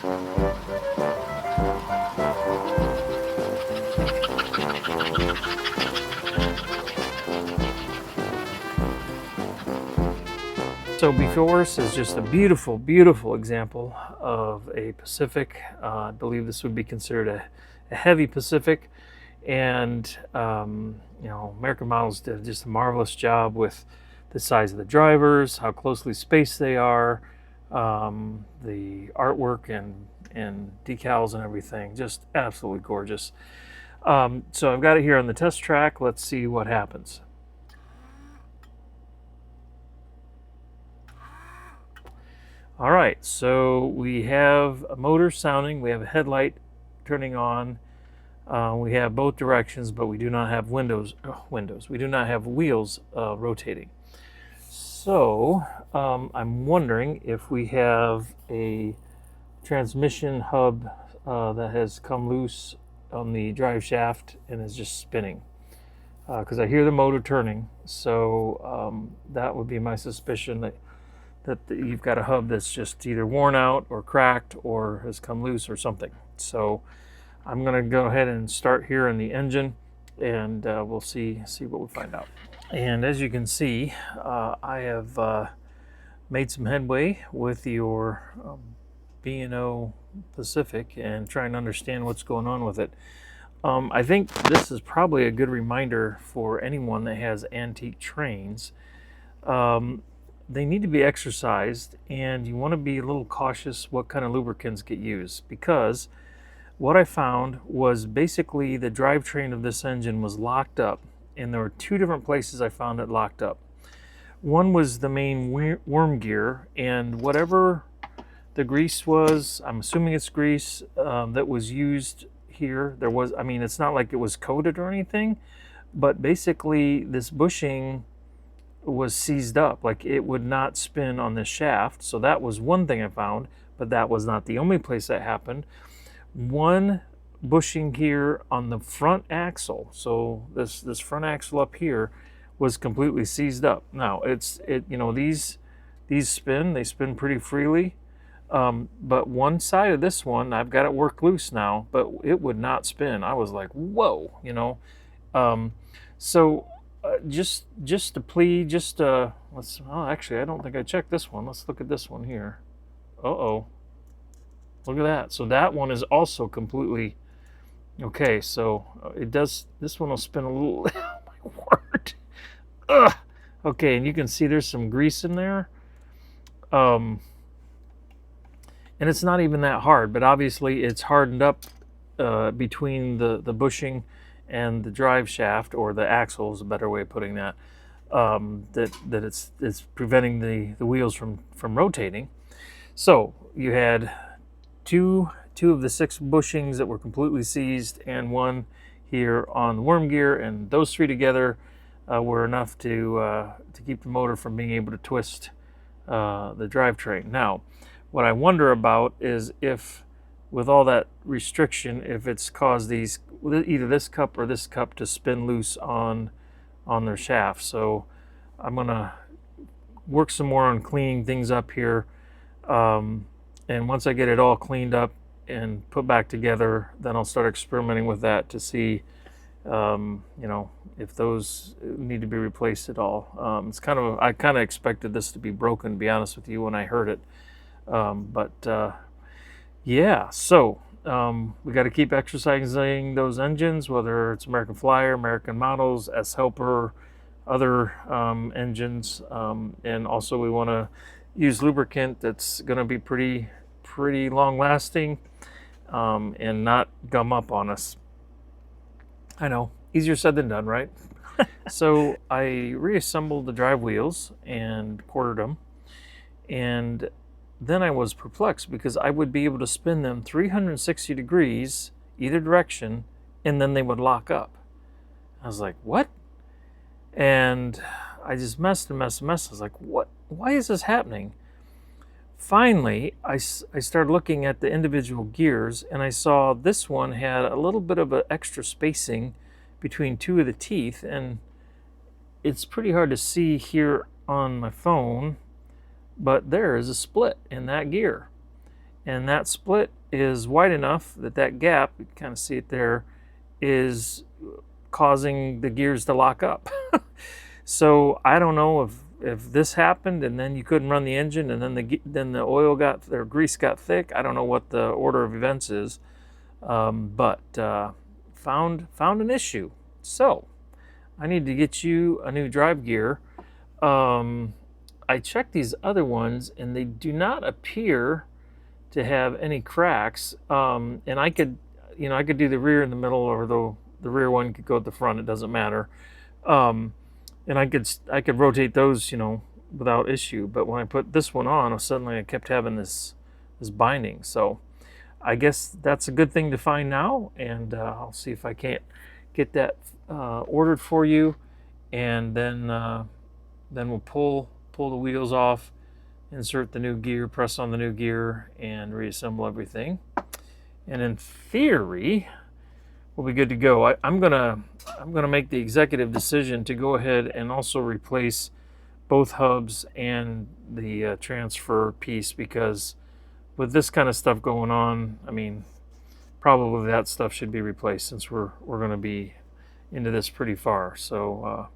So before us is just a beautiful, beautiful example of a Pacific. I believe this would be considered a heavy Pacific. And, American models did just a marvelous job with the size of the drivers, how closely spaced they are, the artwork and decals and everything. Just absolutely gorgeous. So I've got it here on the test track. Let's see what happens. All right, so we have a motor sounding, we have a headlight turning on, we have both directions, but we do not have windows. We do not have wheels rotating. So I'm wondering if we have a transmission hub that has come loose on the drive shaft and is just spinning. Because I hear the motor turning, so that would be my suspicion that you've got a hub that's just either worn out or cracked or has come loose or something. So I'm going to go ahead and start here in the engine, and we'll see what we find out. And as you can see, I have made some headway with your B&O Pacific and trying to understand what's going on with it. I think this is probably a good reminder for anyone that has antique trains. They need to be exercised, and you want to be a little cautious what kind of lubricants get used, because what I found was basically the drivetrain of this engine was locked up, and there were two different places I found it locked up. One was the main worm gear, and whatever the grease was, I'm assuming it's grease, that was used here. It's not like it was coated or anything, but basically this bushing was seized up, like it would not spin on this shaft. So that was one thing I found, but that was not the only place that happened. One bushing here on the front axle, so this front axle up here was completely seized up. Now these spin pretty freely, but one side of this one, I've got it worked loose now, but it would not spin. I was like, whoa, so just to plead, actually, I don't think I checked this one. Let's look at this one here. Look at that. So that one is also completely okay. So this one will spin a little. Oh my word. Ugh. Okay, and you can see there's some grease in there. And it's not even that hard, but obviously it's hardened up between the bushing and the drive shaft, or the axle is a better way of putting that, that it's preventing the wheels from rotating. So you had two of the 6 bushings that were completely seized, and one here on the worm gear, and those 3 together were enough to keep the motor from being able to twist the drivetrain. Now, what I wonder about is if, with all that restriction, if it's caused either this cup or this cup to spin loose on their shaft. So I'm gonna work some more on cleaning things up here, and once I get it all cleaned up and put back together, then I'll start experimenting with that to see if those need to be replaced at all. I kind of expected this to be broken, to be honest with you, when I heard it, yeah, so we got to keep exercising those engines, whether it's American Flyer, American models, S-Helper, other engines, and also we want to use lubricant that's going to be pretty long lasting, and not gum up on us. I know, easier said than done, right? So I reassembled the drive wheels and quartered them, and then I was perplexed because I would be able to spin them 360 degrees either direction, and then they would lock up. I was like, what? And I just messed. I was like, what? Why is this happening? Finally, I started looking at the individual gears, and I saw this one had a little bit of an extra spacing between 2 of the teeth, and it's pretty hard to see here on my phone, but there is a split in that gear. and that split is wide enough that that gap, you can kind of see it there, is causing the gears to lock up. So I don't know if this happened and then you couldn't run the engine and then the oil got or grease got thick. I don't know what the order of events is, but found an issue. So I need to get you a new drive gear. I checked these other ones and they do not appear to have any cracks. And I could, I could do the rear in the middle, or the rear one could go at the front. It doesn't matter. And I could rotate those, without issue. But when I put this one on, suddenly I kept having this binding. So I guess that's a good thing to find now, and I'll see if I can't get that ordered for you, and then we'll pull the wheels off, insert the new gear, press on the new gear, and reassemble everything. And in theory, we'll be good to go. I'm gonna make the executive decision to go ahead and also replace both hubs and the transfer piece, because with this kind of stuff going on, I mean, probably that stuff should be replaced since we're going to be into this pretty far. So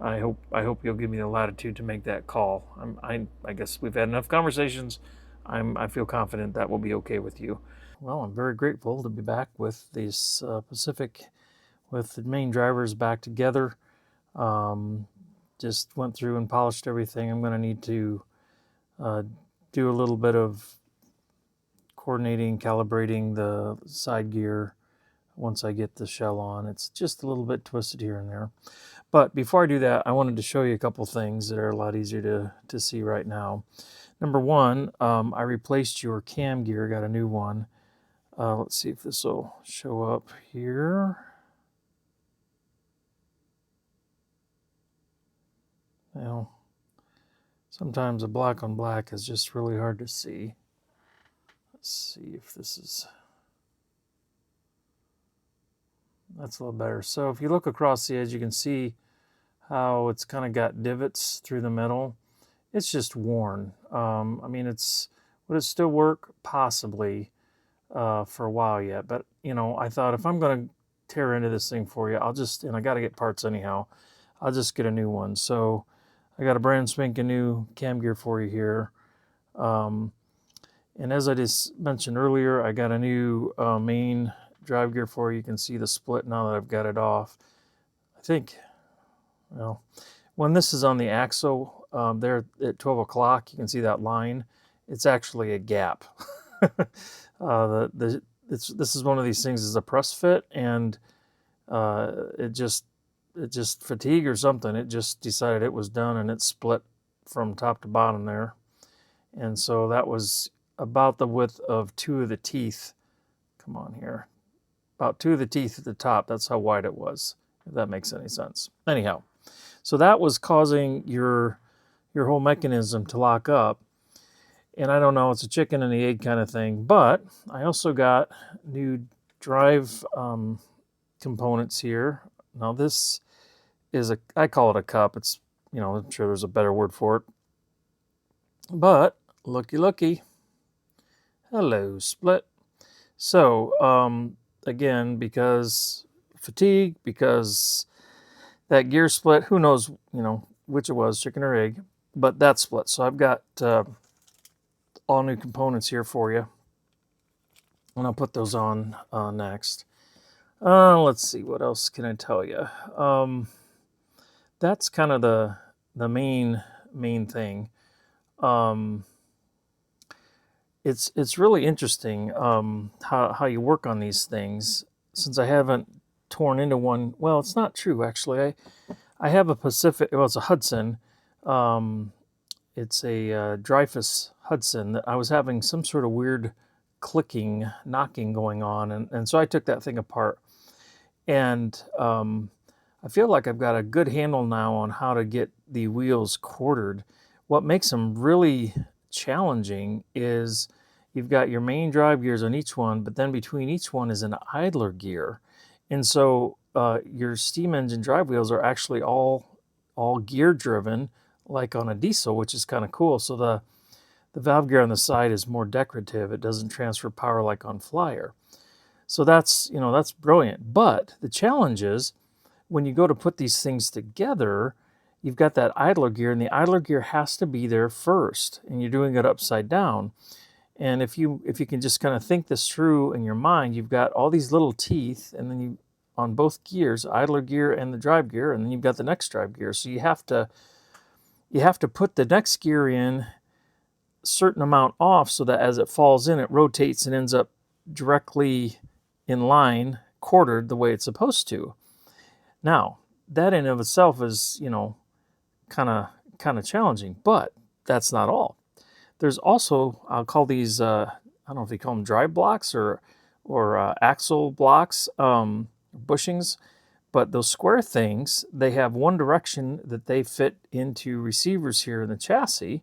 I hope you'll give me the latitude to make that call. I guess we've had enough conversations. I feel confident that will be okay with you. Well, I'm very grateful to be back with these Pacific, with the main drivers back together. Just went through and polished everything. I'm going to need to do a little bit of coordinating, calibrating the side gear once I get the shell on. It's just a little bit twisted here and there. But before I do that, I wanted to show you a couple things that are a lot easier to see right now. Number one, I replaced your cam gear, got a new one. Let's see if this will show up here. Well, sometimes a black on black is just really hard to see. Let's see if this is... That's a little better. So if you look across the edge, you can see how it's kind of got divots through the middle. It's just worn. I mean, would it still work? Possibly for a while yet. But, I thought if I'm going to tear into this thing for you, and I got to get parts anyhow, I'll just get a new one. So I got a brand spanking new cam gear for you here. And as I just mentioned earlier, I got a new main drive gear for you. You can see the split now that I've got it off. I think, well, when this is on the axle there at 12 o'clock, you can see that line. It's actually a gap. This is one of these things is a press fit, and it just fatigue or something. It just decided it was done, and it split from top to bottom there. And so that was about the width of two of the teeth. Come on here. About two of the teeth at the top. That's how wide it was, if that makes any sense. Anyhow, so that was causing your whole mechanism to lock up. And I don't know, it's a chicken and the egg kind of thing. But I also got new drive components here. Now this is I call it a cup. It's, I'm sure there's a better word for it. But looky. Hello, split. So, again, because fatigue, because that gear split, who knows, which it was, chicken or egg, but that split. So I've got all new components here for you, and I'll put those on next. Let's see, what else can I tell you? That's kind of the main thing. It's really interesting how you work on these things. Since I haven't torn into one, well, it's not true actually. I have a Pacific, well, it's a Hudson. It's a Dreyfuss Hudson that I was having some sort of weird clicking, knocking going on, and so I took that thing apart, and I feel like I've got a good handle now on how to get the wheels quartered. What makes them really challenging is you've got your main drive gears on each one, but then between each one is an idler gear. And so your steam engine drive wheels are actually all gear driven, like on a diesel, which is kind of cool. So The valve gear on the side is more decorative. It doesn't transfer power like on Flyer. So that's, that's brilliant. But the challenge is when you go to put these things together, you've got that idler gear, and the idler gear has to be there first, and you're doing it upside down. And if you can just kind of think this through in your mind, you've got all these little teeth, and then you on both gears, idler gear and the drive gear, and then you've got the next drive gear. So you have to put the next gear in a certain amount off so that as it falls in, it rotates and ends up directly in line, quartered the way it's supposed to. Now, that in of itself is, kind of challenging, but that's not all. There's also, I'll call these, I don't know if they call them drive blocks or axle blocks, bushings, but those square things, they have one direction that they fit into receivers here in the chassis.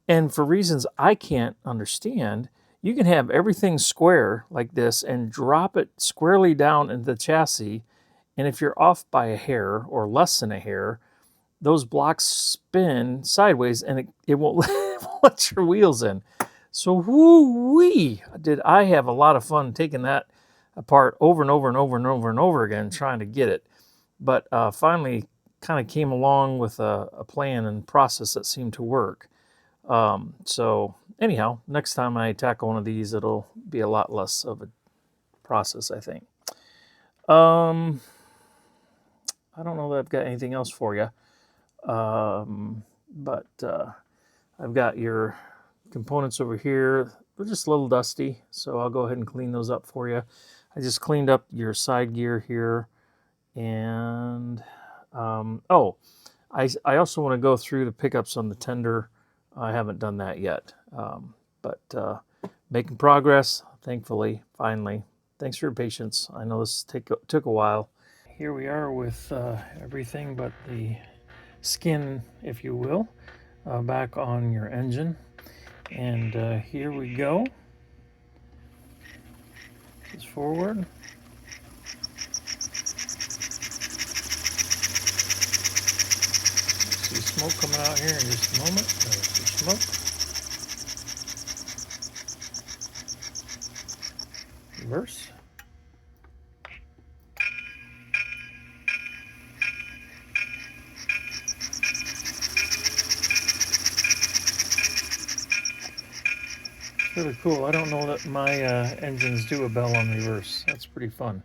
And for reasons I can't understand, you can have everything square like this and drop it squarely down into the chassis. And if you're off by a hair or less than a hair, those blocks spin sideways and it won't let your wheels in. So woo-wee, did I have a lot of fun taking that apart over and over and over and over and over again trying to get it. But finally kind of came along with a plan and process that seemed to work. So anyhow, next time I tackle one of these, it'll be a lot less of a process, I think. I don't know that I've got anything else for you. But I've got your components over here. They're just a little dusty, so I'll go ahead and clean those up for you. I just cleaned up your side gear here. And, I also want to go through the pickups on the tender. I haven't done that yet, but making progress, thankfully, finally. Thanks for your patience. I know this took a while. Here we are with everything but the skin, if you will, back on your engine. And here we go. Just forward. See smoke coming out here in just a moment. There's some smoke. Reverse. Really cool. I don't know that my engines do a bell on reverse. That's pretty fun.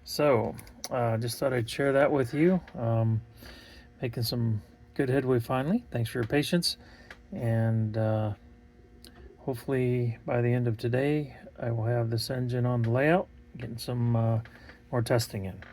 So, just thought I'd share that with you. Making some good headway finally. Thanks for your patience. And hopefully by the end of today, I will have this engine on the layout, getting some more testing in.